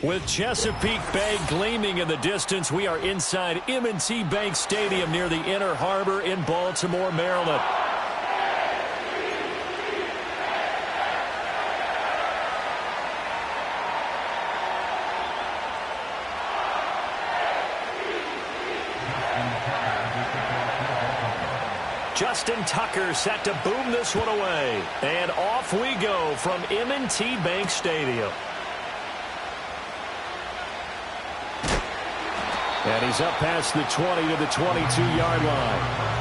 With Chesapeake Bay gleaming in the distance, we are inside M&T Bank Stadium near the Inner Harbor in Baltimore, Maryland. Justin Tucker set to boom this one away. And off we go from M&T Bank Stadium. And he's up past the 20 to the 22-yard line.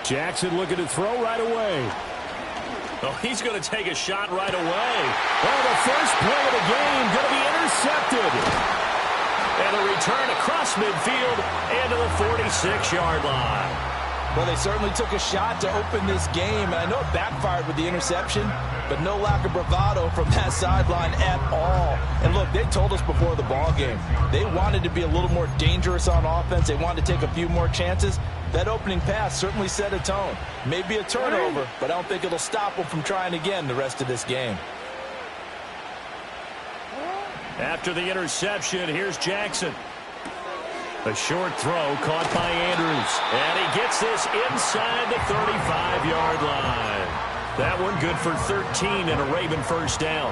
Jackson looking to throw right away. Oh, he's going to take a shot right away. Oh, the first play of the game going to be intercepted. And a return across midfield and to the 46-yard line. Well, they certainly took a shot to open this game, and I know it backfired with the interception, but no lack of bravado from that sideline at all. And look, they told us before the ball game, they wanted to be a little more dangerous on offense. They wanted to take a few more chances. That opening pass certainly set a tone. Maybe a turnover, but I don't think it'll stop them from trying again the rest of this game. After the interception, here's Jackson. A short throw caught by Andrews. And he gets this inside the 35-yard line. That one good for 13 and a Raven first down.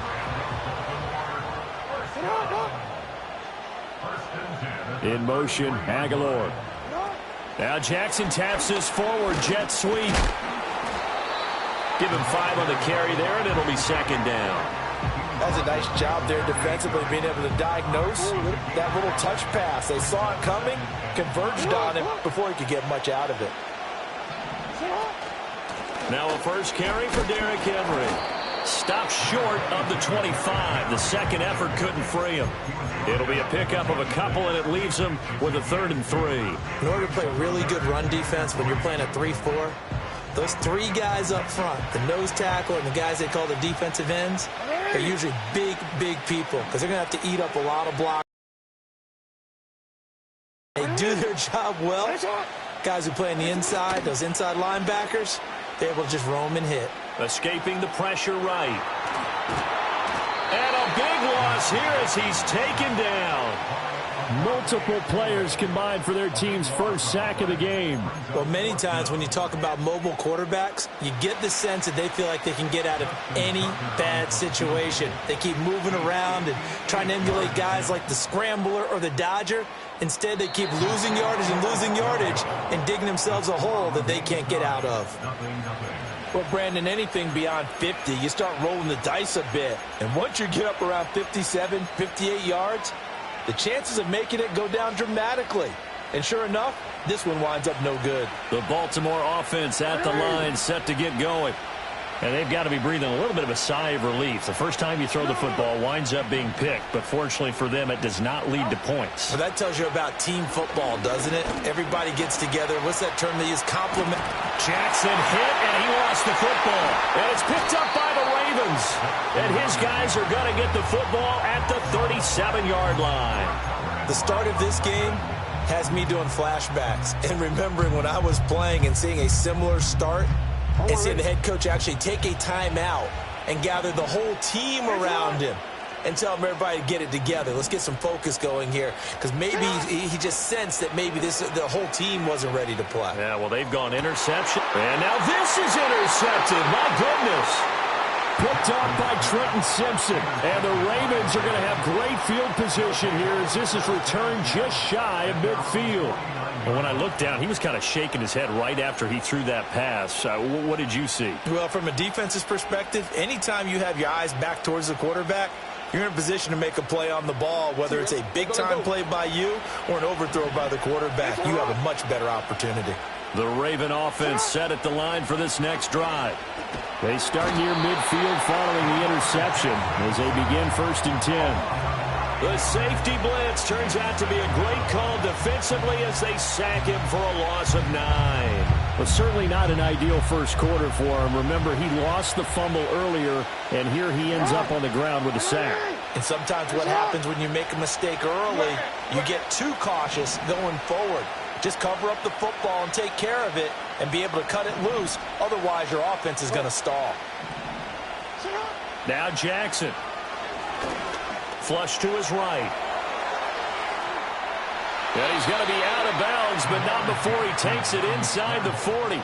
In motion, Aguilar. Now Jackson taps this forward jet sweep. Give him 5 on the carry there, and it'll be second down. That's a nice job there defensively, being able to diagnose that little touch pass. They saw it coming, converged on him before he could get much out of it. Now a first carry for Derrick Henry. Stopped short of the 25. The second effort couldn't free him. It'll be a pickup of a couple, and it leaves him with a 3rd and 3. In order to play really good run defense when you're playing a 3-4, those 3 guys up front, the nose tackle and the guys they call the defensive ends, are usually big, big people because they're going to have to eat up a lot of blocks. They do their job well. Guys who play on the inside, those inside linebackers, they're able to just roam and hit. Escaping the pressure right. And a big loss here as he's taken down. Multiple players combined for their team's first sack of the game. Well, many times when you talk about mobile quarterbacks, you get the sense that they feel like they can get out of any bad situation. They keep moving around and trying to emulate guys like the scrambler or the dodger. Instead, they keep losing yardage and digging themselves a hole that they can't get out of. Well, Brandon, anything beyond 50, you start rolling the dice a bit. And once you get up around 57, 58 yards, the chances of making it go down dramatically. And sure enough, this one winds up no good. The Baltimore offense at the line, set to get going. And they've got to be breathing a little bit of a sigh of relief. The first time you throw the football winds up being picked, but fortunately for them, it does not lead to points. Well, that tells you about team football, doesn't it? Everybody gets together. What's that term they use? Compliment. Jackson hit, and he lost the football. And it's picked up by the Ravens. And his guys are going to get the football at the 37-yard line. The start of this game has me doing flashbacks and remembering when I was playing and seeing a similar start and seeing the head coach actually take a timeout and gather the whole team around him and tell him everybody to get it together. Let's get some focus going here because maybe he just sensed that maybe the whole team wasn't ready to play. Yeah, well, they've gone interception. And now this is intercepted. My goodness. Picked up by Trenton Simpson. And the Ravens are going to have great field position here as this is returned just shy of midfield. And when I looked down, he was kind of shaking his head right after he threw that pass. What did you see? Well, from a defense's perspective, anytime you have your eyes back towards the quarterback, you're in a position to make a play on the ball, whether it's a big-time play by you or an overthrow by the quarterback. You have a much better opportunity. The Raven offense set at the line for this next drive. They start near midfield following the interception as they begin 1st and 10. The safety blitz turns out to be a great call defensively as they sack him for a loss of 9. Well, certainly not an ideal first quarter for him. Remember, he lost the fumble earlier, and here he ends up on the ground with a sack. And sometimes what happens when you make a mistake early, you get too cautious going forward. Just cover up the football and take care of it and be able to cut it loose. Otherwise, your offense is going to stall. Now Jackson. Flush to his right. And he's going to be out of bounds, but not before he takes it inside the 40.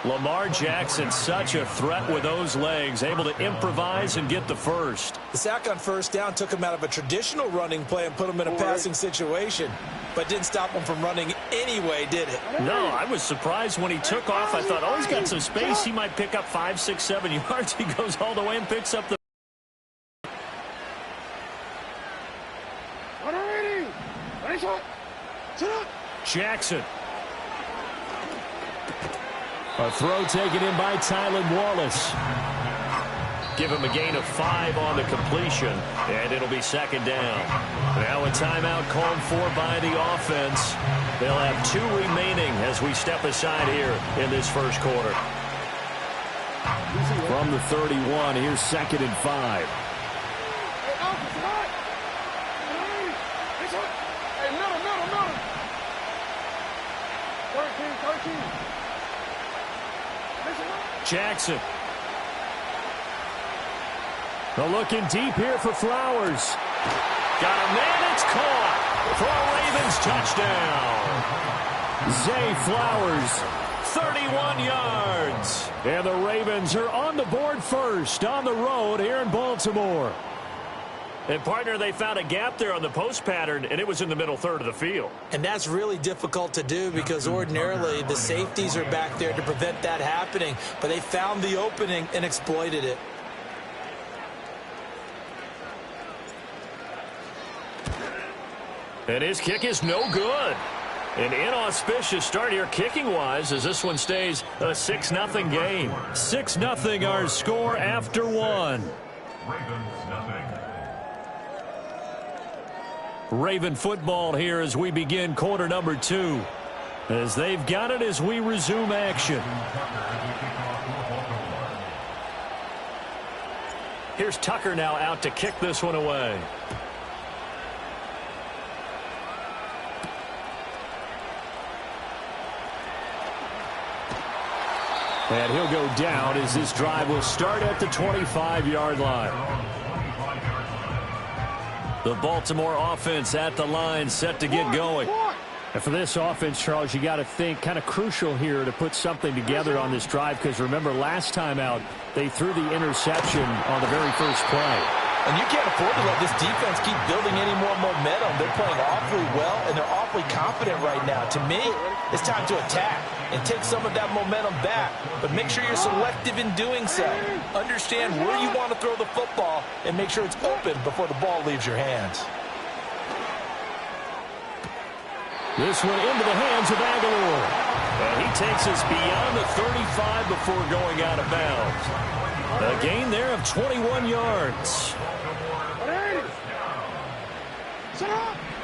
Lamar Jackson, such a threat with those legs, able to improvise and get the first. The sack on first down took him out of a traditional running play and put him in a passing situation, but didn't stop him from running anyway, did it? No, I was surprised when he took off. I thought, oh, he's got some space. He might pick up 5, 6, 7 yards. He goes all the way and picks up the... Jackson. A throw taken in by Tylan Wallace. Give him a gain of 5 on the completion, and it'll be second down. Now a timeout called for by the offense. They'll have 2 remaining as we step aside here in this first quarter. From the 31, here's second and 5. Jackson. They're looking deep here for Flowers. Got a man, it's caught for a Ravens touchdown. Zay Flowers, 31 yards. and the Ravens are on the board first on the road here in Baltimore. And, partner, they found a gap there on the post pattern, and it was in the middle third of the field. And that's really difficult to do because ordinarily the safeties are back there to prevent that happening. But they found the opening and exploited it. And his kick is no good. An inauspicious start here kicking-wise as this one stays a 6-0 game. 6-0 our score after one. Raven football here as we begin quarter number 2. As they've got it as we resume action. Here's Tucker now out to kick this one away. And he'll go down as this drive will start at the 25-yard line. The Baltimore offense at the line, set to get going. And for this offense, Charles, you got to think kind of crucial here to put something together on this drive, because remember last time out they threw the interception on the very first play. And you can't afford to let this defense keep building any more momentum. They're playing awfully well, and they're awfully confident right now. To me, it's time to attack and take some of that momentum back. But make sure you're selective in doing so. Understand where you want to throw the football and make sure it's open before the ball leaves your hands. This one into the hands of Aguilar. And he takes us beyond the 35 before going out of bounds. A gain there of 21 yards.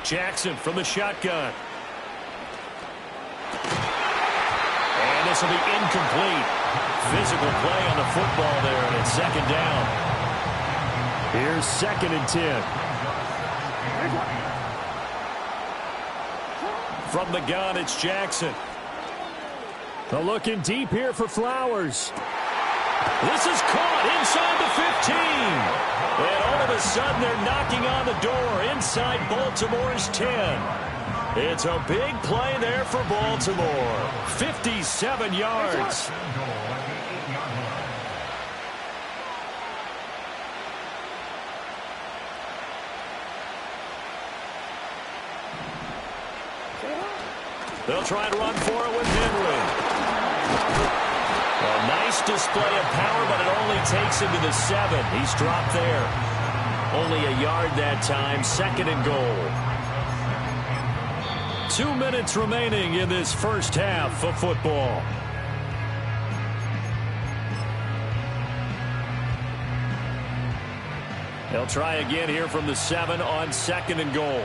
Jackson from the shotgun. And this will be incomplete. Physical play on the football there, and it's second down. Here's second and 10. From the gun, it's Jackson. They're looking deep here for Flowers. This is caught inside the 15. And all of a sudden, they're knocking on the door inside Baltimore's 10. It's a big play there for Baltimore. 57 yards. They'll try and run for it with Henry. A nice display of power, but it only takes him to the 7. He's dropped there. Only a yard that time, second and goal. 2 minutes remaining in this first half of football. They'll try again here from the 7 on 2nd and goal.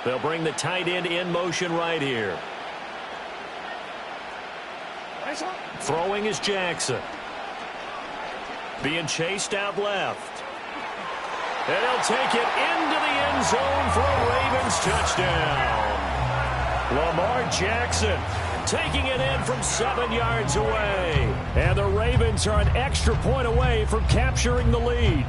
They'll bring the tight end in motion right here. Throwing is Jackson. Being chased out left. And he'll take it into the end zone for a Ravens touchdown. Lamar Jackson taking it in from 7 yards away. And the Ravens are an extra point away from capturing the lead.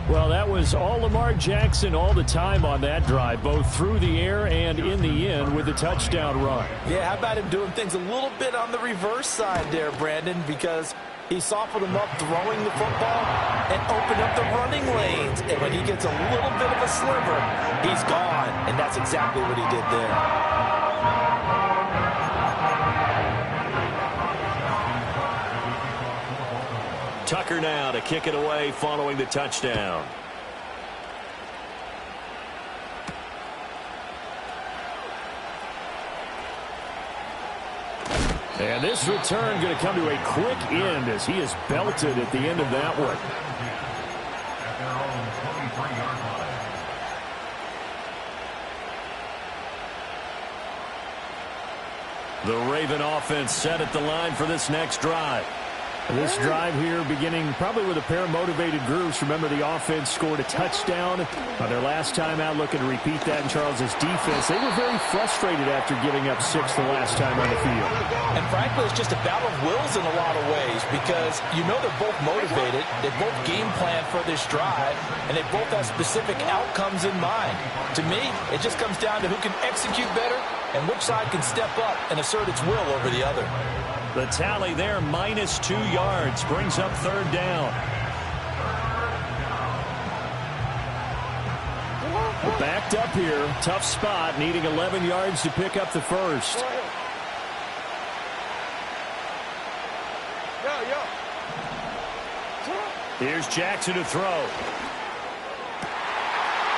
Well, that was all Lamar Jackson all the time on that drive, both through the air and in the end with the touchdown run. Yeah, how about him doing things a little bit on the reverse side there, Brandon, because he softened him up throwing the football and opened up the running lanes. And when he gets a little bit of a sliver, he's gone. And that's exactly what he did there. Tucker now to kick it away following the touchdown. And this return going to come to a quick end as he is belted at the end of that one. The Raven offense set at the line for this next drive. This drive here beginning probably with a pair of motivated groups. Remember, the offense scored a touchdown on their last time out, looking to repeat that in Charles's defense. They were very frustrated after giving up 6 the last time on the field. And frankly, it's just a battle of wills in a lot of ways because you know they're both motivated. They both game plan for this drive, and they both have specific outcomes in mind. To me, it just comes down to who can execute better and which side can step up and assert its will over the other. The tally there, -2 yards, brings up 3rd down. Backed up here, tough spot, needing 11 yards to pick up the first. Here's Jackson to throw.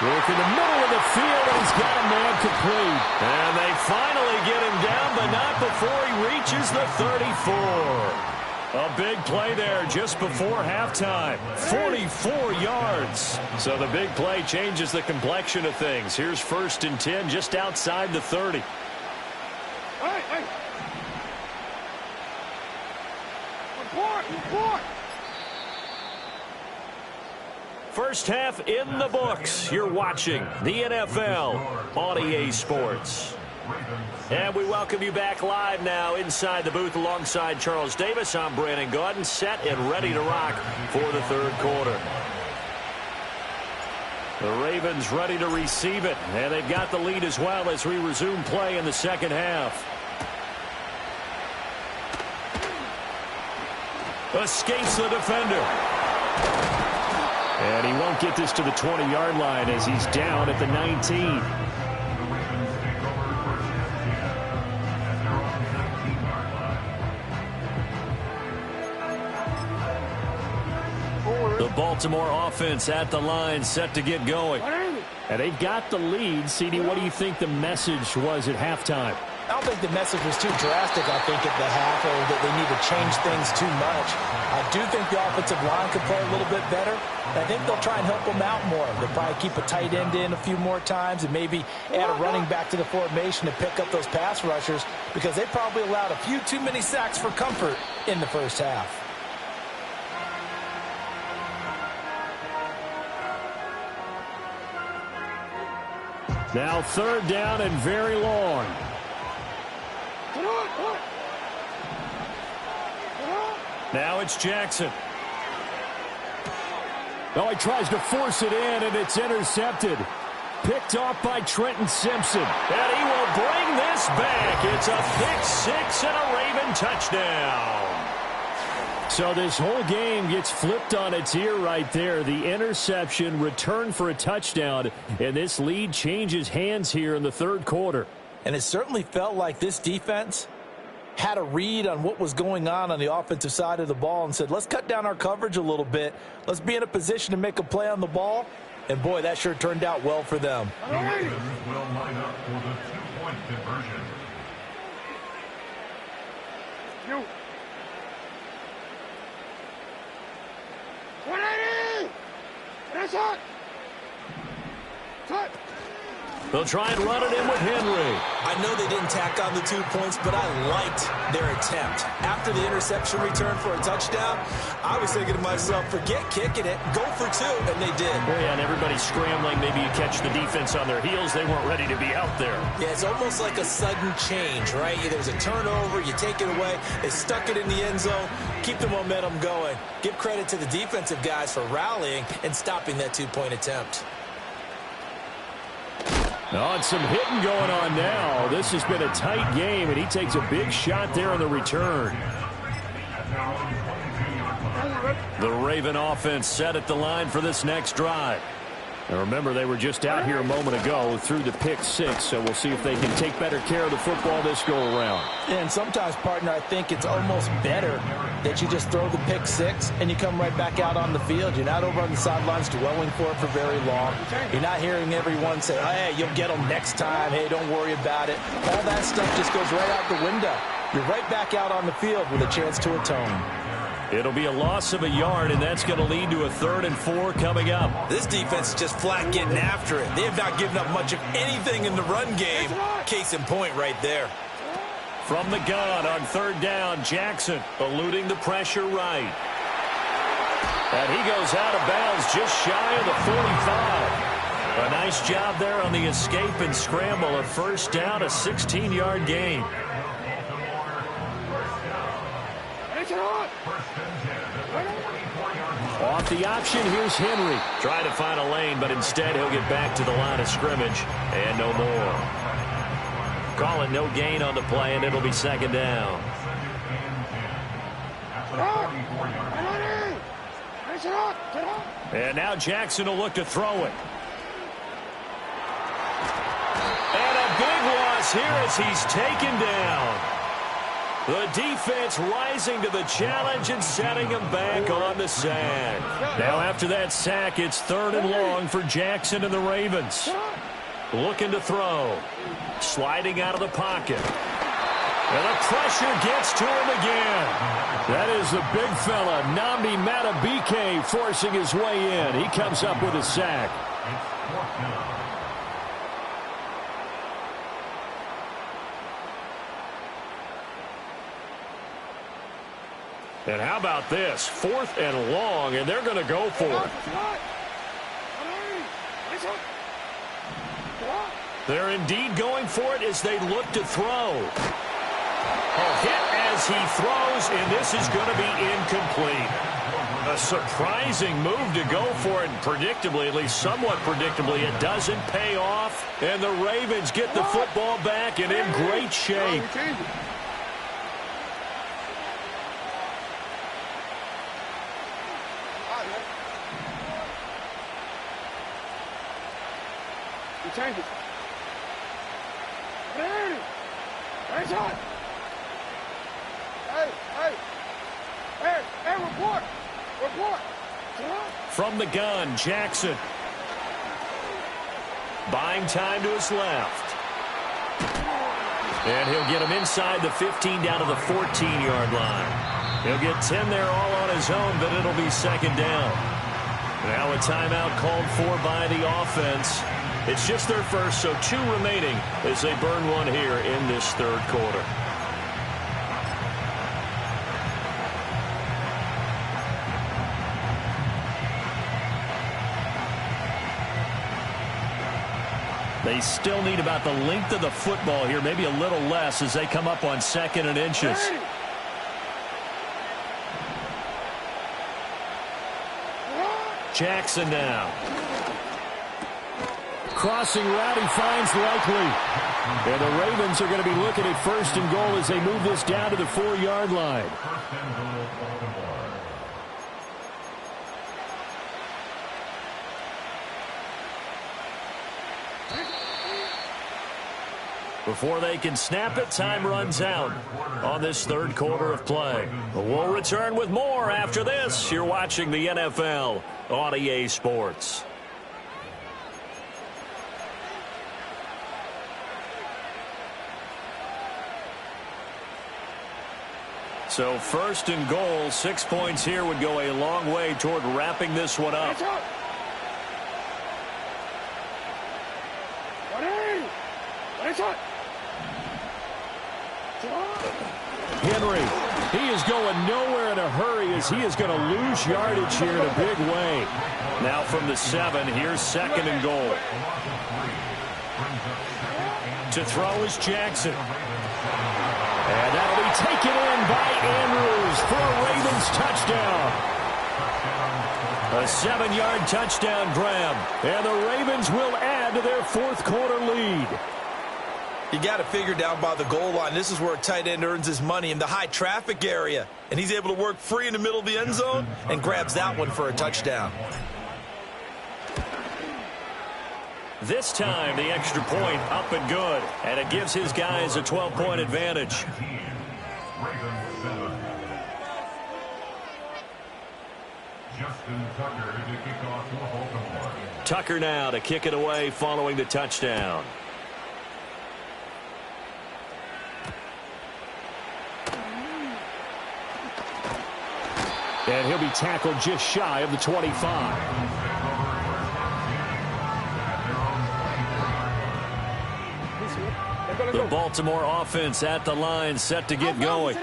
Work in the middle of the field, and he's got a man complete. And they finally get him down, but not before he reaches the 34. A big play there just before halftime. 44 yards. So the big play changes the complexion of things. Here's 1st and 10 just outside the 30. Hey. Report. First half in the books. You're watching the NFL on EA Sports. And we welcome you back live now inside the booth alongside Charles Davis. I'm Brandon Gaudin, set and ready to rock for the 3rd quarter. The Ravens ready to receive it, and they've got the lead as well as we resume play in the 2nd half. Escapes the defender. And he won't get this to the 20-yard line as he's down at the 19. The Baltimore offense at the line set to get going. And they've got the lead. CD, what do you think the message was at halftime? I don't think the message was too drastic, I think, at the half, or that they need to change things too much. I do think the offensive line could play a little bit better. I think they'll try and help them out more. They'll probably keep a tight end in a few more times and maybe add a running back to the formation to pick up those pass rushers because they probably allowed a few too many sacks for comfort in the first half. Now 3rd down and very long. Now it's Jackson. Oh, he tries to force it in, and it's intercepted. Picked off by Trenton Simpson. And he will bring this back. It's a pick 6 and a Raven touchdown. So this whole game gets flipped on its ear right there. The interception, return for a touchdown, and this lead changes hands here in the 3rd quarter. And it certainly felt like this defense had a read on what was going on the offensive side of the ball and said, let's cut down our coverage a little bit. Let's be in a position to make a play on the ball. And, boy, that sure turned out well for them. The Ravens will line up for the 2-point conversion. That's it. Cut. They'll try and run it in with Henry. I know they didn't tack on the 2 points, but I liked their attempt. After the interception return for a touchdown, I was thinking to myself, forget kicking it, go for 2, and they did. Oh, yeah, and everybody's scrambling. Maybe you catch the defense on their heels. They weren't ready to be out there. Yeah, it's almost like a sudden change, right? There's a turnover, you take it away, they stuck it in the end zone, keep the momentum going. Give credit to the defensive guys for rallying and stopping that 2-point attempt. Oh, and some hitting going on now. This has been a tight game, and he takes a big shot there on the return. The Raven offense set at the line for this next drive. Now remember, they were just out here a moment ago through the pick 6, so we'll see if they can take better care of the football this go-around. And sometimes, partner, I think it's almost better that you just throw the pick 6 and you come right back out on the field. You're not over on the sidelines dwelling for it for very long. You're not hearing everyone say, hey, you'll get them next time. Hey, don't worry about it. All that stuff just goes right out the window. You're right back out on the field with a chance to atone. It'll be a loss of a yard, and that's going to lead to a 3rd and 4 coming up. This defense is just flat getting after it. They have not given up much of anything in the run game. Case in point right there. From the gun on 3rd down, Jackson eluding the pressure right. And he goes out of bounds just shy of the 45. A nice job there on the escape and scramble. A 1st down, a 16-yard gain. Off the option, here's Henry. Trying to find a lane, but instead he'll get back to the line of scrimmage. And no more. Calling no gain on the play, and it'll be 2nd down. And now Jackson will look to throw it. And a big loss here as he's taken down. The defense rising to the challenge and setting him back on the sack. Now after that sack, it's 3rd and long for Jackson and the Ravens. Looking to throw. Sliding out of the pocket. And the pressure gets to him again. That is the big fella, Nnamdi Madubuike, forcing his way in. He comes up with a sack. And how about this? 4th and long, and they're going to go for it. They're indeed going for it as they look to throw. A hit as he throws, and this is going to be incomplete. A surprising move to go for it, and predictably, at least somewhat predictably, it doesn't pay off. And the Ravens get the football back and in great shape. Change it. Hey, nice shot. Hey, report. From the gun, Jackson. Buying time to his left. And he'll get him inside the 15 down to the 14-yard line. He'll get 10 there all on his own, but it'll be 2nd down. Now a timeout called for by the offense. It's just their first, so 2 remaining as they burn one here in this 3rd quarter. They still need about the length of the football here, maybe a little less as they come up on 2nd and inches. Jackson now. Crossing route, he finds Likely. And the Ravens are going to be looking at 1st and goal as they move this down to the 4-yard line. Before they can snap it, time runs out on this 3rd quarter of play. We'll return with more after this. You're watching the NFL on EA Sports. So 1st and goal, 6 points here would go a long way toward wrapping this one up. Henry, he is going nowhere in a hurry as he is going to lose yardage here in a big way. Now from the 7, here's 2nd and goal. To throw is Jackson. And that'll be taken in by Andrews for a Ravens touchdown. A 7-yard touchdown grab. And the Ravens will add to their 4th quarter lead. You got to figure down by the goal line. This is where a tight end earns his money in the high traffic area. And he's able to work free in the middle of the end zone and grabs that one for a touchdown. This time, the extra point up and good. And it gives his guys a 12-point advantage. Tucker now to kick it away following the touchdown. And he'll be tackled just shy of the 25. The Baltimore offense at the line, set to get going.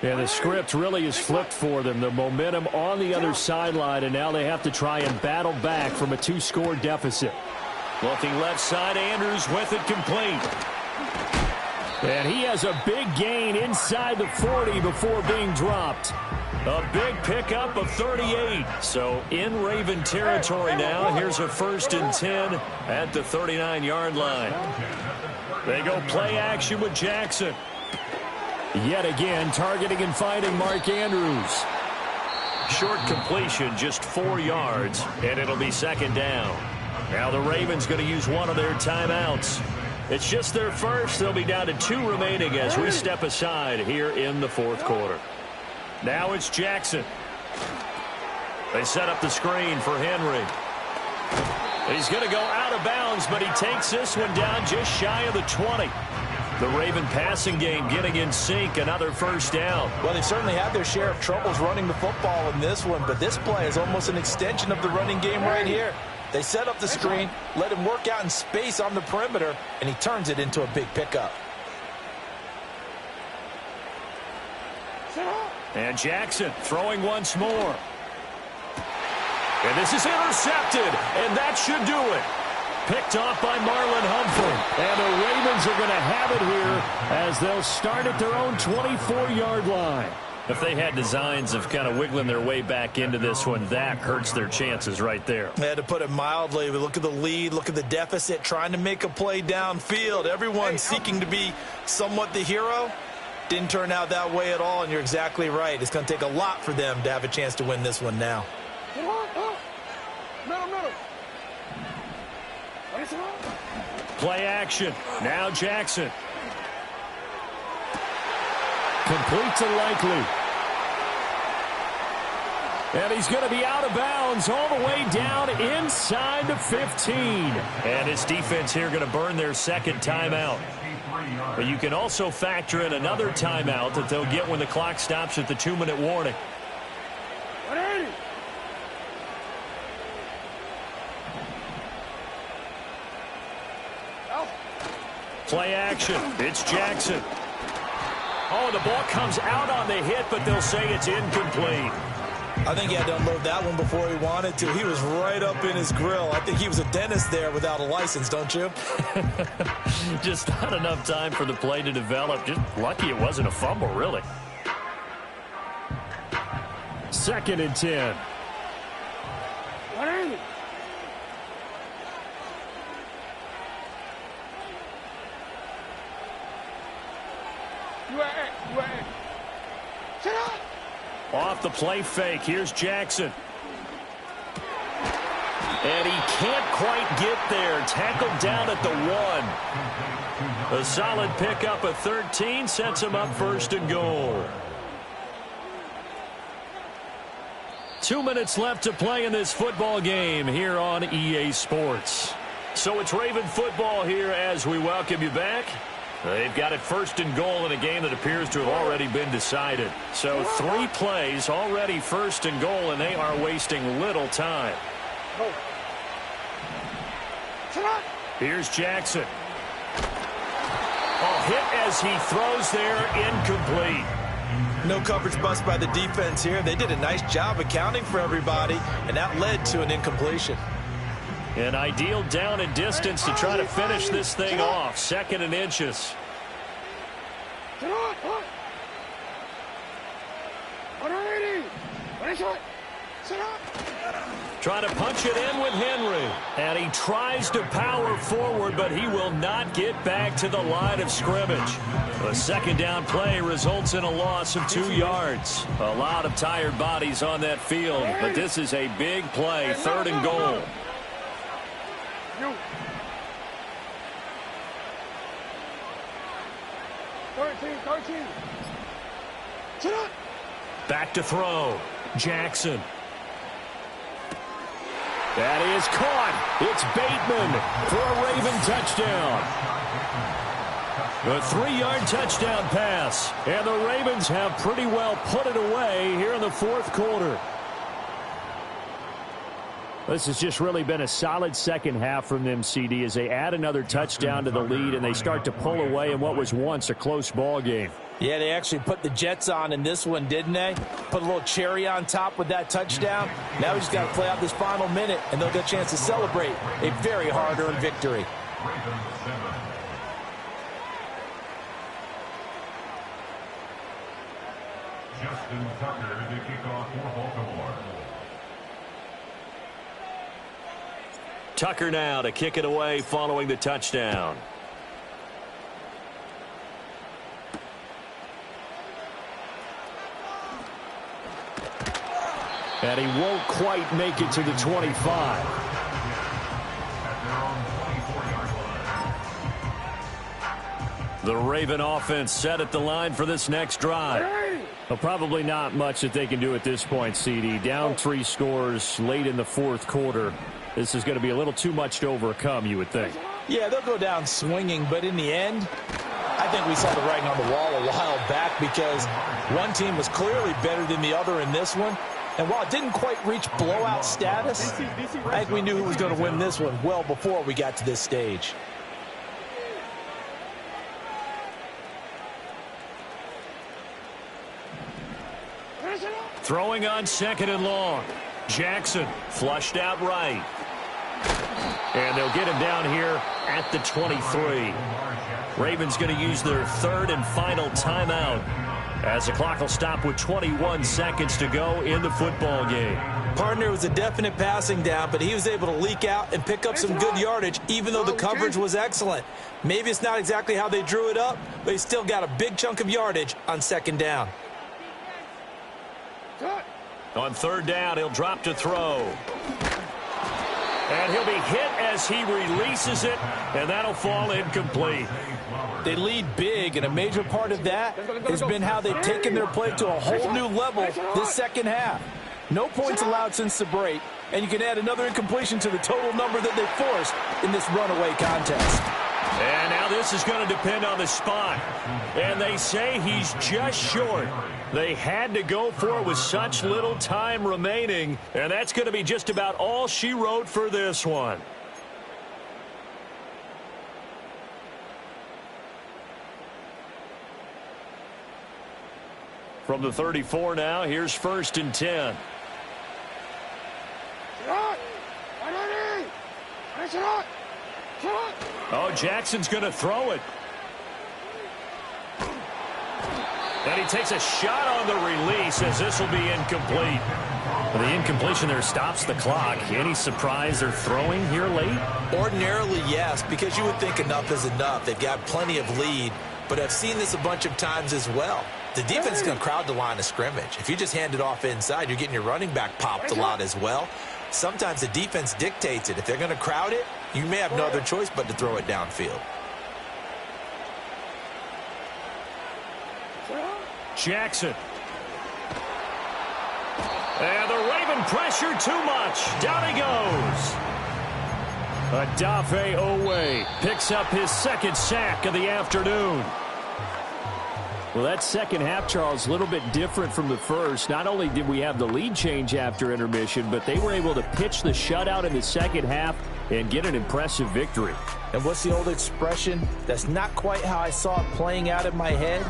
And the script really is flipped for them. The momentum on the other sideline, and now they have to try and battle back from a 2-score deficit. Looking left side, Andrews with it complete. And he has a big gain inside the 40 before being dropped. A big pickup of 38. So in Raven territory now. Here's a 1st and 10 at the 39-yard line. They go play action with Jackson. Yet again, targeting and finding Mark Andrews. Short completion, just 4 yards, and it'll be 2nd down. Now the Ravens going to use one of their timeouts. It's just their first. They'll be down to 2 remaining as we step aside here in the 4th quarter. Now it's Jackson. They set up the screen for Henry. He's going to go out of bounds, but he takes this one down just shy of the 20. The Raven passing game getting in sync, another 1st down. Well, they certainly had their share of troubles running the football in this one, but this play is almost an extension of the running game right here. They set up the screen, let him work out in space on the perimeter, and he turns it into a big pickup. And Jackson throwing once more. And this is intercepted, and that should do it. Picked off by Marlon Humphrey. And the Ravens are going to have it here as they'll start at their own 24-yard line. If they had designs of kind of wiggling their way back into this one, that hurts their chances right there. They had to put it mildly. Look at the lead, look at the deficit, trying to make a play downfield. Everyone seeking to be somewhat the hero. Didn't turn out that way at all, and you're exactly right. It's going to take a lot for them to have a chance to win this one now. Play action. Now Jackson. Complete to Likely. And he's going to be out of bounds all the way down inside the 15. And his defense here going to burn their 2nd timeout. But you can also factor in another timeout that they'll get when the clock stops at the 2-minute warning. Play action. It's Jackson. Oh, the ball comes out on the hit, but they'll say it's incomplete. I think he had to unload that one before he wanted to. He was right up in his grill. I think he was a dentist there without a license, don't you? Just not enough time for the play to develop. Just lucky it wasn't a fumble, really. 2nd and 10. Off the play fake. Here's Jackson. And he can't quite get there. Tackled down at the 1. A solid pickup of 13 sets him up 1st and goal. 2 minutes left to play in this football game here on EA Sports. So it's Raven football here as we welcome you back. They've got it 1st and goal in a game that appears to have already been decided. So 3 plays already 1st and goal, and they are wasting little time. Here's Jackson. Oh, hit as he throws there, incomplete. No coverage bust by the defense here. They did a nice job accounting for everybody, and that led to an incompletion. An ideal down and distance to try to finish this thing off. 2nd and inches. Trying to punch it in with Henry. And he tries to power forward, but he will not get back to the line of scrimmage. A 2nd down play results in a loss of 2 yards. A lot of tired bodies on that field, but this is a big play. 3rd and goal. Back to throw. Jackson. That is caught. It's Bateman for a Raven touchdown. A 3-yard touchdown pass. And the Ravens have pretty well put it away here in the 4th quarter. This has just really been a solid second half from them, CD, as they add another touchdown to the lead and they start to pull away in what was once a close ball game. Yeah, they actually put the Jets on in this one, didn't they? Put a little cherry on top with that touchdown. Now we just got to play out this final minute, and they'll get a chance to celebrate a very hard-earned victory. Justin Tucker to kick off for Baltimore. Tucker now to kick it away following the touchdown. And he won't quite make it to the 25. The Raven offense set at the line for this next drive. Well, probably not much that they can do at this point, CD. Down 3 scores late in the 4th quarter. This is going to be a little too much to overcome, you would think. Yeah, they'll go down swinging, but in the end, I think we saw the writing on the wall a while back because one team was clearly better than the other in this one. And while it didn't quite reach blowout status, I think we knew who was going to win this one well before we got to this stage. Throwing on 2nd and long. Jackson flushed out right. And they'll get him down here at the 23. Ravens going to use their 3rd and final timeout as the clock will stop with 21 seconds to go in the football game. Partner was a definite passing down, but he was able to leak out and pick up some good yardage, even though the coverage was excellent. Maybe it's not exactly how they drew it up, but he still got a big chunk of yardage on 2nd down. On 3rd down, he'll drop to throw. And he'll be hit as he releases it, and that'll fall incomplete. They lead big, and a major part of that has been how they've taken their play to a whole new level this second half. No points allowed since the break, and you can add another incompletion to the total number that they forced in this runaway contest. And now this is going to depend on the spot. And they say he's just short. They had to go for it with such little time remaining, and that's going to be just about all she wrote for this one. From the 34 now, here's 1st and 10. Oh, Jackson's going to throw it. And he takes a shot on the release as this will be incomplete. The incompletion there stops the clock. Any surprise they're throwing here late? Ordinarily, yes, because you would think enough is enough. They've got plenty of lead, but I've seen this a bunch of times as well. The defense is going to crowd the line of scrimmage. If you just hand it off inside, you're getting your running back popped a lot as well. Sometimes the defense dictates it. If they're going to crowd it, you may have no other choice but to throw it downfield. Jackson. And the Raven pressure too much. Down he goes. Adafe Owe picks up his 2nd sack of the afternoon. Well, that second half, Charles, a little bit different from the first. Not only did we have the lead change after intermission, but they were able to pitch the shutout in the second half and get an impressive victory. And what's the old expression? That's not quite how I saw it playing out in my head.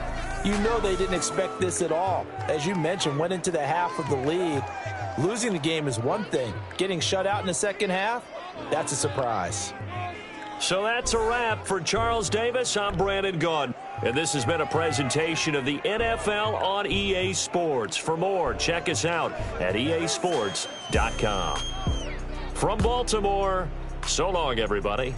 You know they didn't expect this at all. As you mentioned, went into the half of the lead. Losing the game is one thing. Getting shut out in the second half, that's a surprise. So that's a wrap for Charles Davis. I'm Brandon Gaudin. And this has been a presentation of the NFL on EA Sports. For more, check us out at easports.com. From Baltimore, so long, everybody.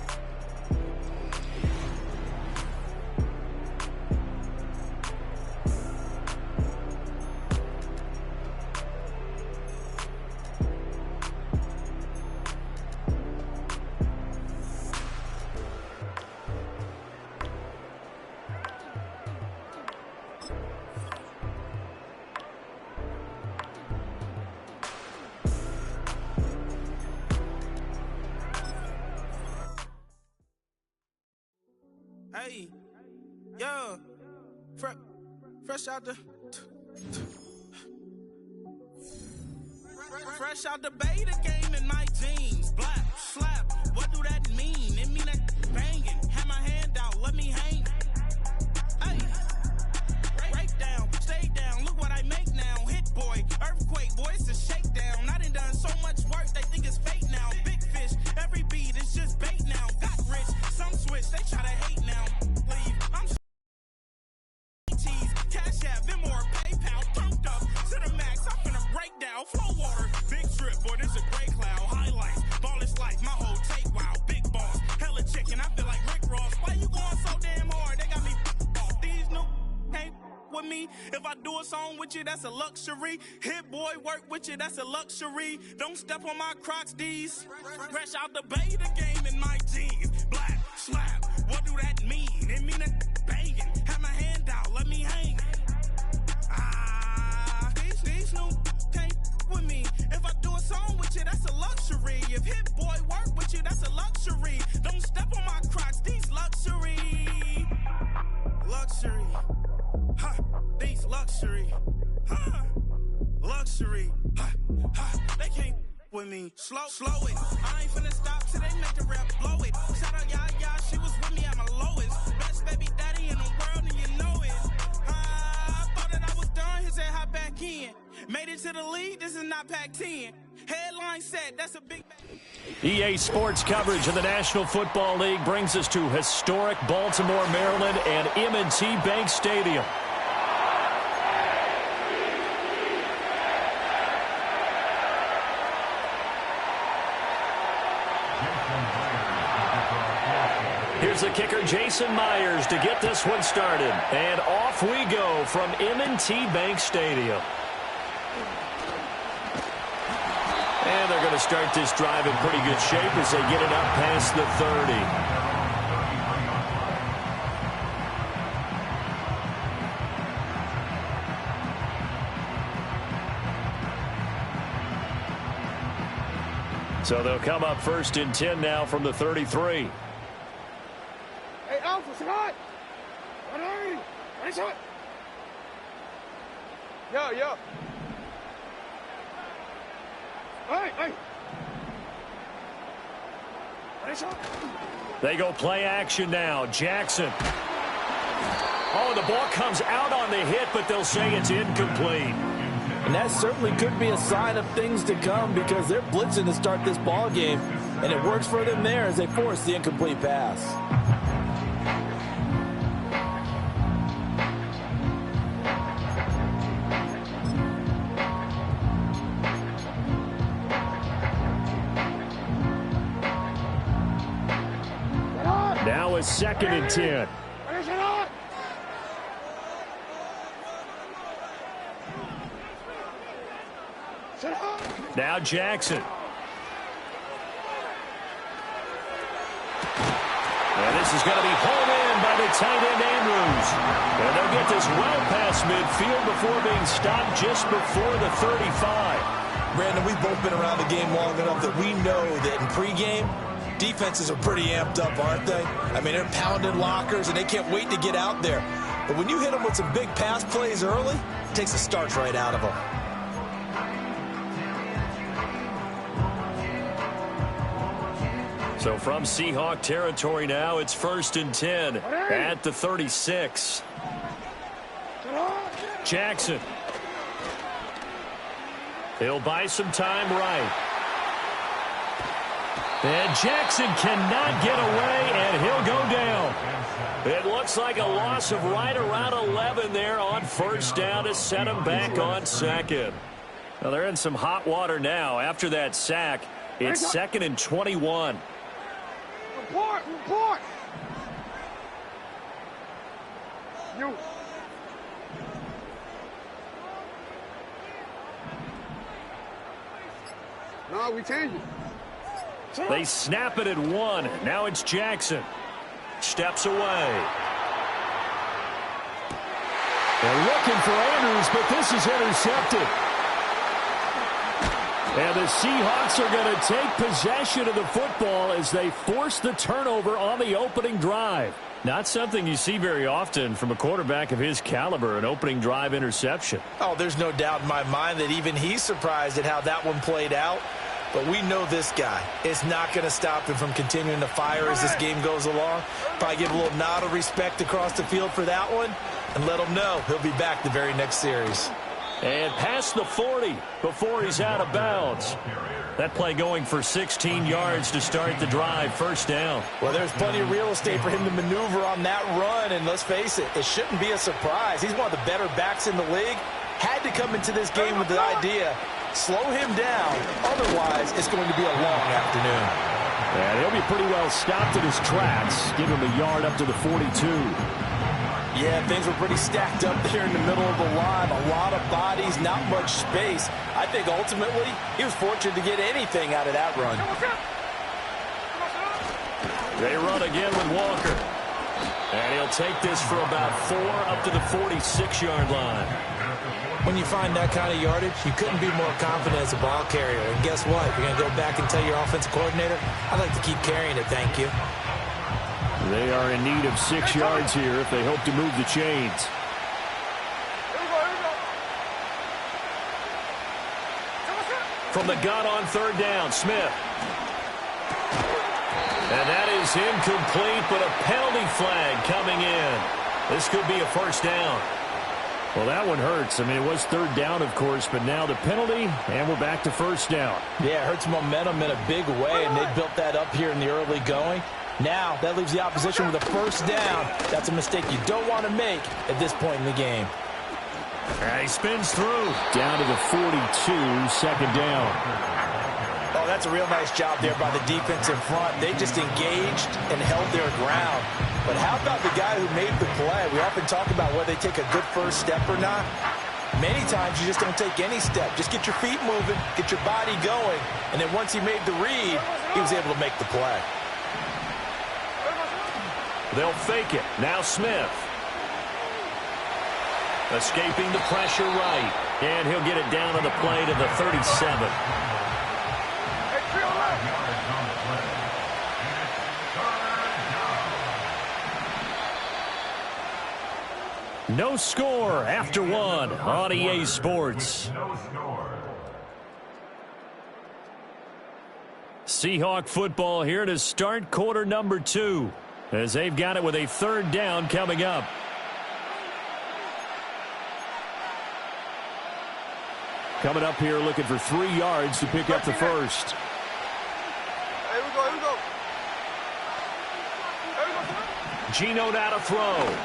Hey, yo, fresh out the beta game in my jeans. Black, slap, what do that mean? It mean that banging. Have my hand out, let me hang. Hey, break down, stay down, look what I make now. Hit boy, earthquake, boy, it's a shakedown. I done so much work, they think it's fake now. Big fish, every beat is just bait now. Got rich, some switch, they try to hate now. Leave, I'm cheese, cash app, Venmo or PayPal, pumped up to the max. I'm finna break down, flow water, big trip, boy, this a gray cloud. Highlights, ball is life, my whole take, wow, big boss, hella chicken, I feel like Rick Ross. Why you going so damn hard? They got me off. These new can't with me. If I do a song with you, that's a luxury. Hit boy, work with you, that's a luxury. Don't step on my Crocs, D's. Fresh out the beta game in my jeans. Black, slap, what do that mean? It mean that banging. Have my hand out, let me hang. These new can't with me. If I do a song with you, that's a luxury. If hit boy, work with you, that's a luxury. Don't step on my Crocs, these luxury. Luxury. Ha, these luxury. Ha, luxury. Ha, ha, they can't with me. Slow it. I ain't finna stop till they make the rap blow it. Shout out Yaya, she was with me at my lowest. Best baby daddy in the world and you know it. I thought that I was done, he said hop back in. Made it to the league, this is not Pac-10. Headline set, that's a big... EA Sports coverage of the National Football League brings us to historic Baltimore, Maryland, and M&T Bank Stadium. Here's the kicker, Jason Myers, to get this one started. And off we go from M&T Bank Stadium. And they're going to start this drive in pretty good shape as they get it up past the 30. So they'll come up 1st and 10 now from the 33. Hey, Alpha, say hi. Nice shot. Yo. Hey. Nice shot. They go play action now. Jackson. Oh, the ball comes out on the hit, but they'll say it's incomplete. And that certainly could be a sign of things to come because they're blitzing to start this ball game, and it works for them there as they force the incomplete pass. Now it's 2nd and 10. Now Jackson. And this is going to be hauled in by the tight end Andrews. And they'll get this well past midfield before being stopped just before the 35. Brandon, we've both been around the game long enough that we know that in pregame, defenses are pretty amped up, aren't they? I mean, they're pounding lockers, and they can't wait to get out there. But when you hit them with some big pass plays early, it takes the starch right out of them. So from Seahawk territory now, it's 1st and 10 at the 36. Jackson. He'll buy some time right. And Jackson cannot get away, and he'll go down. It looks like a loss of right around 11 there on 1st down to set him back on 2nd. Well, they're in some hot water now. After that sack, it's 2nd and 21. Report! You. No, we change it. They snap it at 1. Now it's Jackson. Steps away. They're looking for Andrews, but this is intercepted. And the Seahawks are going to take possession of the football as they force the turnover on the opening drive. Not something you see very often from a quarterback of his caliber, an opening drive interception. Oh, there's no doubt in my mind that even he's surprised at how that one played out. But we know this guy is not going to stop him from continuing to fire as this game goes along. Probably give a little nod of respect across the field for that one and let him know he'll be back the very next series. And past the 40 before he's out of bounds. That play going for 16 yards to start the drive, 1st down. Well, there's plenty of real estate for him to maneuver on that run, and let's face it, it shouldn't be a surprise. He's one of the better backs in the league. Had to come into this game with the idea, slow him down, otherwise it's going to be a long afternoon. And he'll be pretty well stopped in his tracks. Give him a yard up to the 42. Yeah, things were pretty stacked up there in the middle of the line. A lot of bodies, not much space. I think ultimately he was fortunate to get anything out of that run. They run again with Walker. And he'll take this for about 4 up to the 46-yard line. When you find that kind of yardage, you couldn't be more confident as a ball carrier. And guess what? You're going to go back and tell your offensive coordinator, I'd like to keep carrying it, thank you. They are in need of 6 yards here if they hope to move the chains. From the gun on 3rd down, Smith. And that is incomplete, but a penalty flag coming in. This could be a 1st down. Well, that one hurts. I mean, it was 3rd down, of course, but now the penalty, and we're back to 1st down. Yeah, it hurts momentum in a big way, and they built that up here in the early going. Now, that leaves the opposition with a 1st down. That's a mistake you don't want to make at this point in the game. He spins through. Down to the 42, 2nd down. Oh, that's a real nice job there by the defense in front. They just engaged and held their ground. But how about the guy who made the play? We often talk about whether they take a good first step or not. Many times you just don't take any step. Just get your feet moving, get your body going, and then once he made the read, he was able to make the play. They'll fake it. Now Smith. Escaping the pressure right. And he'll get it down on the play to the 37. No score after 1 on EA Sports. Seahawk football here to start quarter number 2 as they've got it with a 3rd down coming up. Coming up here looking for 3 yards to pick up the 1st. Here we go. Geno now to throw.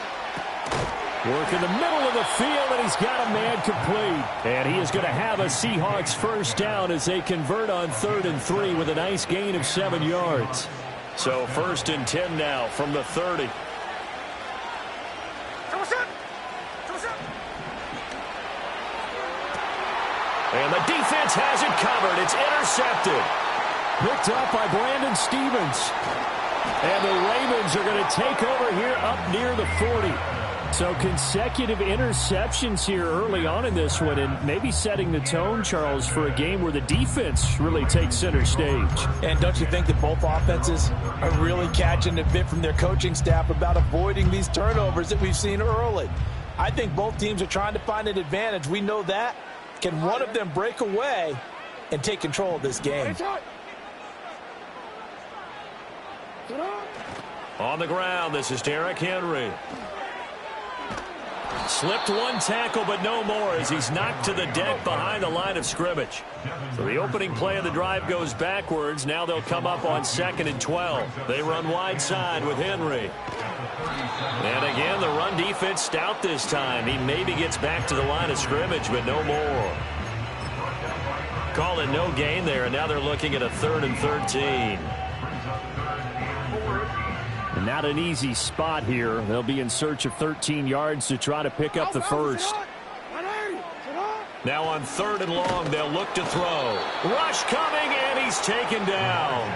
Work in the middle of the field, and he's got a man complete. And he is going to have a Seahawks 1st down as they convert on 3rd and 3 with a nice gain of 7 yards. So 1st and 10 now from the 30. And the defense has it covered. It's intercepted. Picked up by Brandon Stevens. And the Ravens are going to take over here up near the 40. So consecutive interceptions here early on in this one, and maybe setting the tone, Charles, for a game where the defense really takes center stage. And don't you think that both offenses are really catching a bit from their coaching staff about avoiding these turnovers that we've seen early? I think both teams are trying to find an advantage. We know that. Can one of them break away and take control of this game? On the ground, this is Derrick Henry. Slipped one tackle, but no more as he's knocked to the deck behind the line of scrimmage. So the opening play of the drive goes backwards. Now they'll come up on 2nd and 12. They run wide side with Henry. And again, the run defense stout this time. He maybe gets back to the line of scrimmage, but no more. Call it no gain there, and now they're looking at a 3rd and 13. And not an easy spot here. They'll be in search of 13 yards to try to pick up the first. Now on 3rd and long, they'll look to throw. Rush coming, and he's taken down.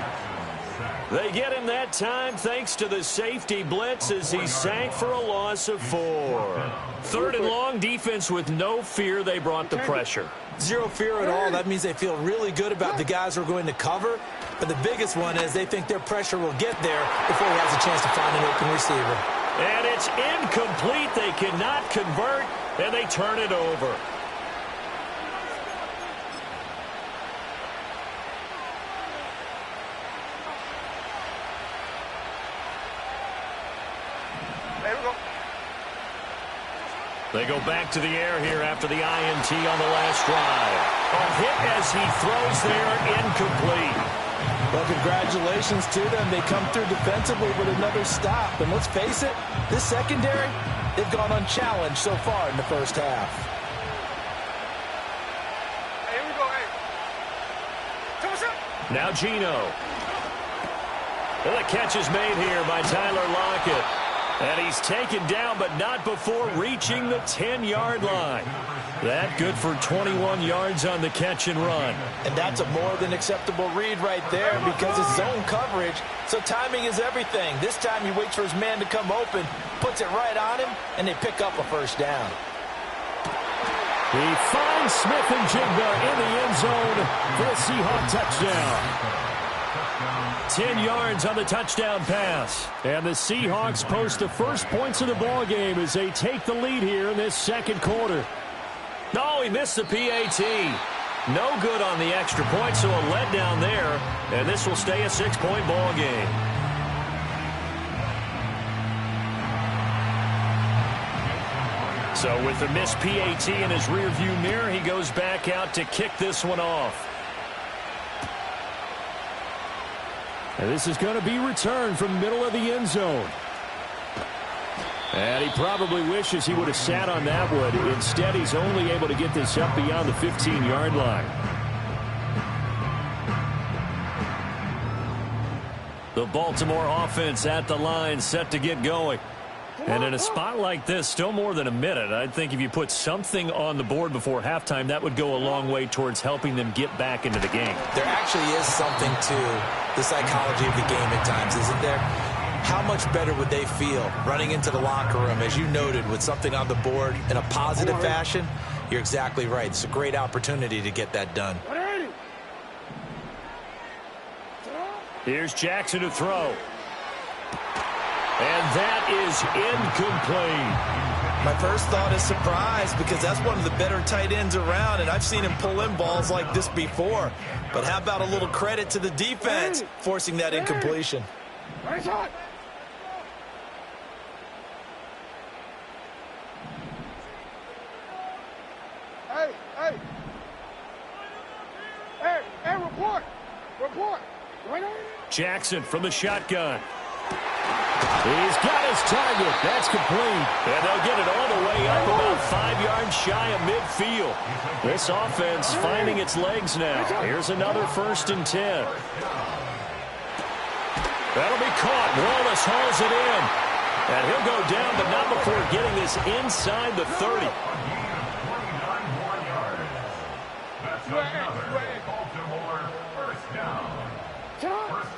They get him that time thanks to the safety blitz as he sank for a loss of 4. 3rd and long, defense with no fear. They brought the pressure. Zero fear at all. That means they feel really good about the guys who are going to cover. But the biggest one is they think their pressure will get there before he has a chance to find an open receiver. And it's incomplete. They cannot convert, and they turn it over. They go back to the air here after the INT on the last drive. A hit as he throws there, incomplete. Well, congratulations to them. They come through defensively with another stop. And let's face it, this secondary, they've gone unchallenged so far in the first half. Hey, here we go, hey. Now Geno. And the catch is made here by Tyler Lockett. And he's taken down, but not before reaching the 10-yard line. That good for 21 yards on the catch and run. And that's a more than acceptable read right there because it's zone coverage, so timing is everything. This time he waits for his man to come open, puts it right on him, and they pick up a first down. He finds Smith-Njigba in the end zone for a Seahawk touchdown. 10 yards on the touchdown pass. And the Seahawks post the first points of the ball game as they take the lead here in this second quarter. No, he missed the PAT. No good on the extra point, so a letdown there. And this will stay a 6-point ball game. So with the missed PAT in his rearview mirror, he goes back out to kick this one off. And this is going to be returned from the middle of the end zone. And he probably wishes he would have sat on that one. Instead, he's only able to get this up beyond the 15-yard line. The Baltimore offense at the line, set to get going. And in a spot like this, still more than a minute, I think if you put something on the board before halftime, that would go a long way towards helping them get back into the game. There actually is something to the psychology of the game at times, isn't there? How much better would they feel running into the locker room, as you noted, with something on the board in a positive fashion? You're exactly right. It's a great opportunity to get that done. Here's Jackson to throw. And that is incomplete. My first thought is surprise because that's one of the better tight ends around, and I've seen him pull in balls like this before. But how about a little credit to the defense forcing that incompletion? Hey, hey. Hey, report. Report. Jackson from the shotgun. He's got his target. That's complete. And they'll get it all the way up about 5 yards shy of midfield. This offense finding its legs now. Here's another 1st and 10. That'll be caught. Wallace hauls it in. And he'll go down, but not before getting this inside the 30.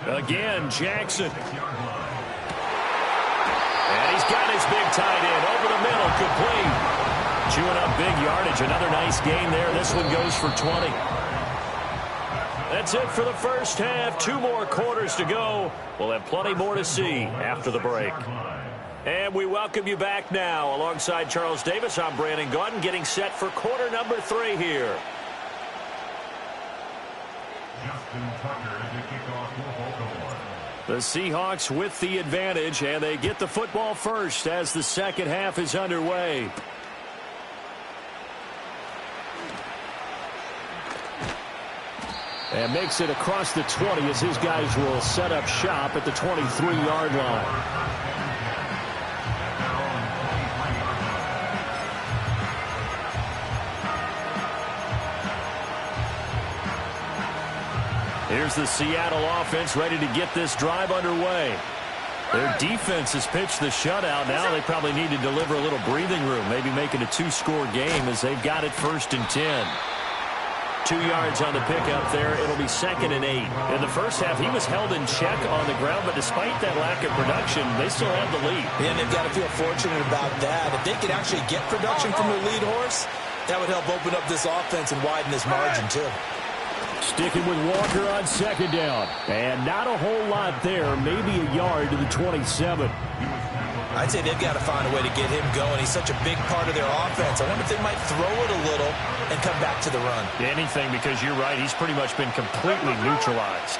Again, Jackson. And he's got his big tight end over the middle, complete. Chewing up big yardage. Another nice gain there. This one goes for 20. That's it for the first half. 2 more quarters to go. We'll have plenty more to see after the break. And we welcome you back now. Alongside Charles Davis, I'm Brandon Gaudin, getting set for quarter number 3 here. Justin Tucker to kick off for Baltimore. The Seahawks with the advantage, and they get the football first as the second half is underway. And makes it across the 20 as his guys will set up shop at the 23-yard line. Here's the Seattle offense ready to get this drive underway. Their defense has pitched the shutout. Now they probably need to deliver a little breathing room, maybe make it a 2-score game as they've got it 1st and 10. 2 yards on the pickup there. It'll be 2nd and 8. In the first half, he was held in check on the ground, but despite that lack of production, they still have the lead. Yeah, and they've got to feel fortunate about that. If they could actually get production from their lead horse, that would help open up this offense and widen this margin, too. Sticking with Walker on 2nd down. And not a whole lot there. Maybe a yard to the 27. I'd say they've got to find a way to get him going. He's such a big part of their offense. I wonder if they might throw it a little and come back to the run. Anything, because you're right. He's pretty much been completely neutralized.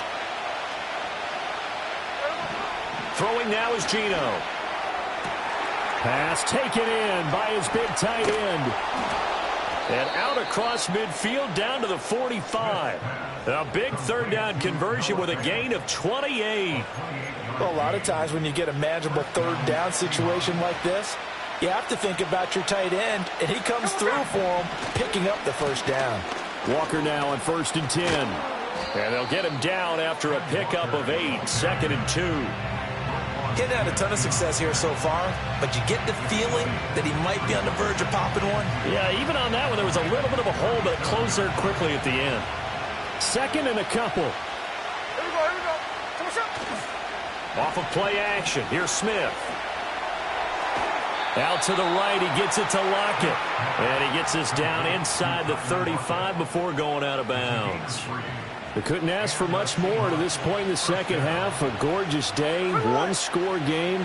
Throwing now is Geno. Pass taken in by his big tight end. And out across midfield down to the 45. A big 3rd down conversion with a gain of 28. Well, a lot of times when you get a manageable 3rd down situation like this, you have to think about your tight end, and he comes through for him, picking up the 1st down. Walker now on 1st and 10. And they'll get him down after a pickup of 8, 2nd and 2. Getting had a ton of success here so far, but you get the feeling that he might be on the verge of popping one. Yeah, even on that one, there was a little bit of a hole, but it closed there quickly at the end. 2nd and a couple. Here we go, here we go. Come on, Off of play action. Here's Smith. Out to the right, he gets it to Lockett. And he gets this down inside the 35 before going out of bounds. They couldn't ask for much more to this point in the second half. A gorgeous day, 1-score game.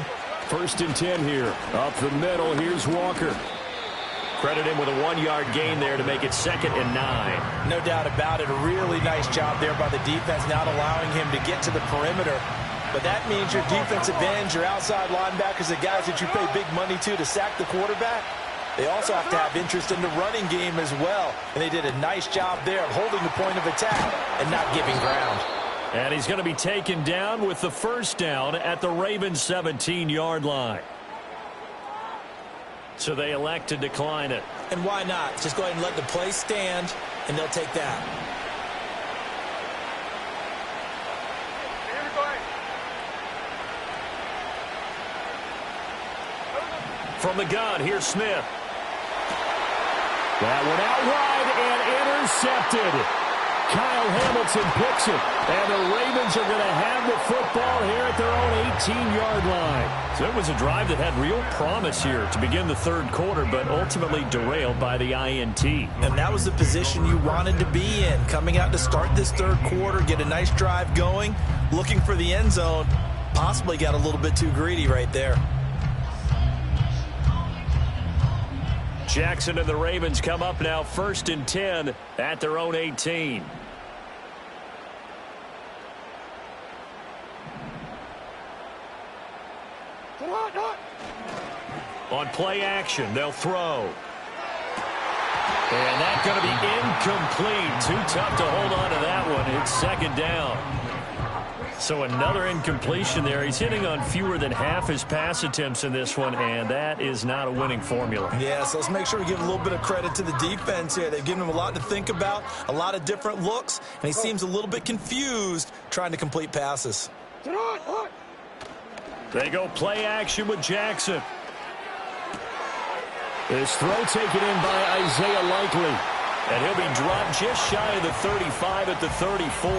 1st and 10 here. Up the middle, here's Walker. Credit him with a 1-yard gain there to make it 2nd and 9. No doubt about it. A really nice job there by the defense, not allowing him to get to the perimeter. But that means your defensive ends, your outside linebackers, the guys that you pay big money to sack the quarterback, they also have to have interest in the running game as well. And they did a nice job there of holding the point of attack and not giving ground. And he's going to be taken down with the 1st down at the Ravens' 17-yard line. So they elect to decline it. And why not? Just go ahead and let the play stand, and they'll take that. Here we go. From the gun, here's Smith. That one out wide and intercepted. Kyle Hamilton picks it. And the Ravens are going to have the football here at their own 18-yard line. So it was a drive that had real promise here to begin the 3rd quarter, but ultimately derailed by the INT. And that was the position you wanted to be in. Coming out to start this 3rd quarter, get a nice drive going, looking for the end zone. Possibly got a little bit too greedy right there. Jackson and the Ravens come up now 1st and 10 at their own 18. On play action, they'll throw. And that's going to be incomplete. Too tough to hold on to that one. It's 2nd down. So another incompletion there. He's hitting on fewer than half his pass attempts in this one, and that is not a winning formula. Yeah, so let's make sure we give a little bit of credit to the defense here. They've given him a lot to think about, a lot of different looks, and he seems a little bit confused trying to complete passes. They go play action with Jackson. This throw taken in by Isaiah Likely. And he'll be dropped just shy of the 35 at the 34.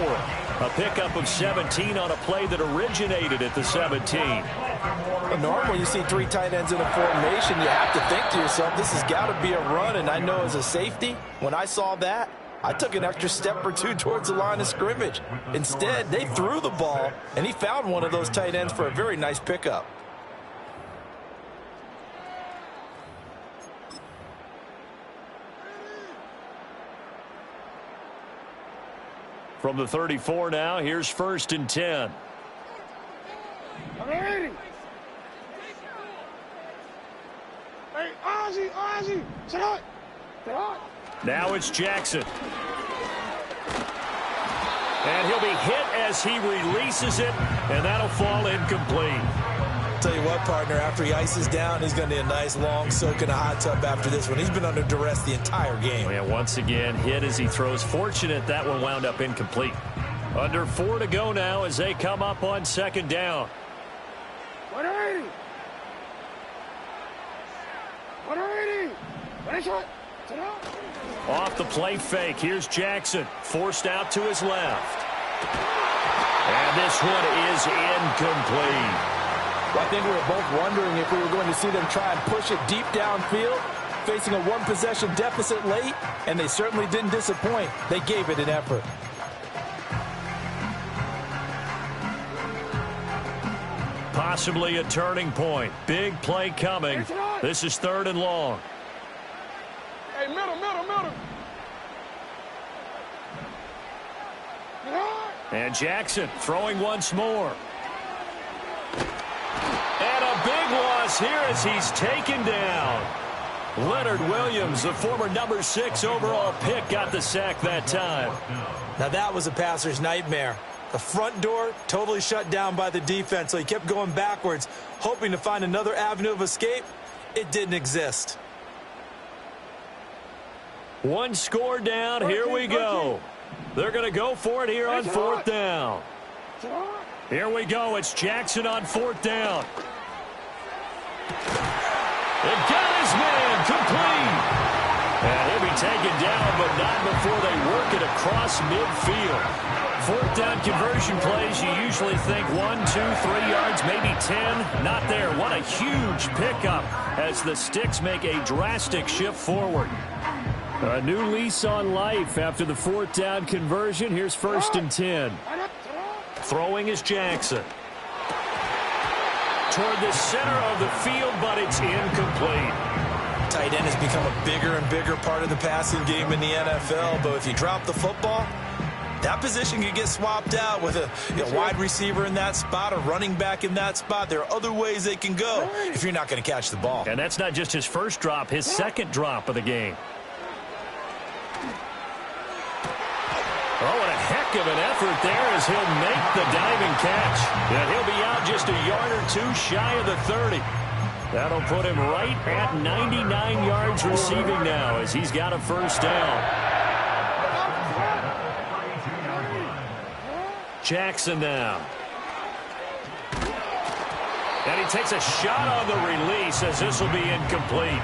A pickup of 17 on a play that originated at the 17. Well, normally you see 3 tight ends in a formation, you have to think to yourself, this has got to be a run. And I know as a safety, when I saw that, I took an extra step or 2 towards the line of scrimmage. Instead, they threw the ball, and he found one of those tight ends for a very nice pickup. From the 34 now, here's 1st and 10. Now it's Jackson. And he'll be hit as he releases it, and that'll fall incomplete. Tell you what, partner, after he ices down, he's going to need a nice long soak in a hot tub after this one. He's been under duress the entire game. And once again, hit as he throws. Fortunate that one wound up incomplete. Under 4 to go now as they come up on second down. 180. 180. Finish it. Off the play fake. Here's Jackson. Forced out to his left. And this one is incomplete. Well, I think we were both wondering if we were going to see them try and push it deep downfield, facing a one-possession deficit late, and they certainly didn't disappoint. They gave it an effort. Possibly a turning point. Big play coming. This is 3rd and long. Hey, middle. And Jackson throwing once more. And a big loss here as he's taken down. Leonard Williams, the former number 6 overall pick, got the sack that time. Now that was a passer's nightmare. The front door totally shut down by the defense, so he kept going backwards, hoping to find another avenue of escape. It didn't exist. One score down. Here we go. They're going to go for it here on 4th down. Here we go. It's Jackson on 4th down. It got his man complete. And he'll be taken down, but not before they work it across midfield. 4th down conversion plays, you usually think 1, 2, 3 yards, maybe 10. Not there. What a huge pickup as the Sticks make a drastic shift forward. A new lease on life after the 4th down conversion. Here's 1st and 10. Throwing is Jackson. Toward the center of the field, but it's incomplete. Tight end has become a bigger and bigger part of the passing game in the NFL, but if you drop the football, that position can get swapped out with a wide receiver in that spot, a running back in that spot. There are other ways they can go if you're not going to catch the ball. And that's not just his first drop, his second drop of the game. Oh, and a heck of an effort there as he'll make the diving catch. And he'll be out just a yard or two shy of the 30. That'll put him right at 99 yards receiving now as he's got a first down. Jackson now. And he takes a shot on the release as this will be incomplete.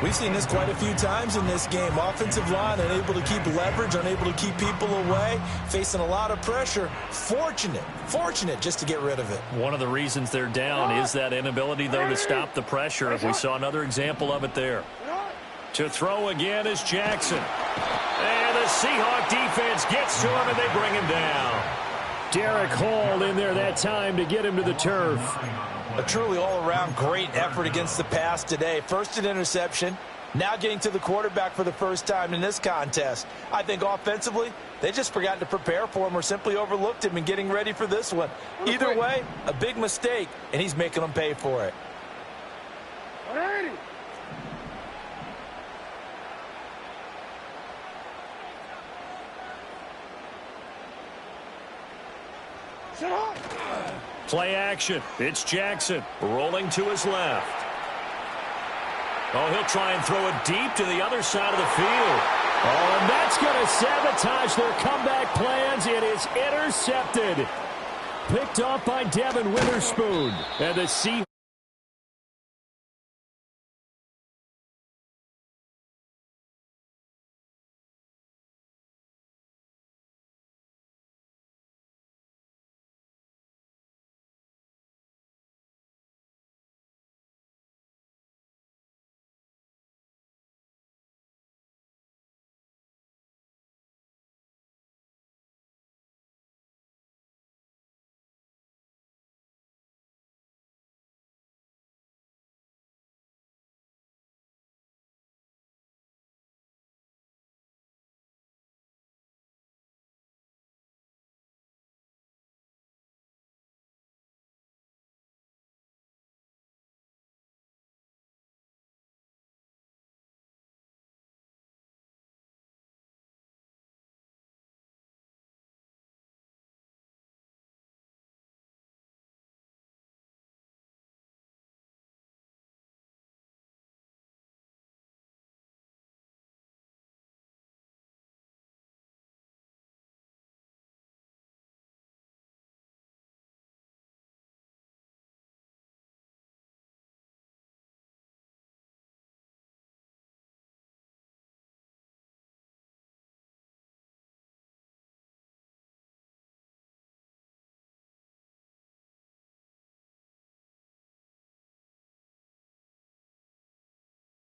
We've seen this quite a few times in this game. Offensive line unable to keep leverage, unable to keep people away, facing a lot of pressure. Fortunate just to get rid of it. One of the reasons they're down is that inability, though, to stop the pressure. If we saw another example of it there. To throw again is Jackson. And the Seahawk defense gets to him, and they bring him down. Derek Hall in there that time to get him to the turf. A truly all-around great effort against the pass today. First an interception, now getting to the quarterback for the first time in this contest. I think offensively, they just forgot to prepare for him or simply overlooked him in getting ready for this one. Either way, a big mistake, and he's making them pay for it. 180. Shut up. Play action. It's Jackson rolling to his left. Oh, he'll try and throw it deep to the other side of the field. Oh, and that's going to sabotage their comeback plans. It is intercepted. Picked off by Devin Witherspoon. And the Seahawks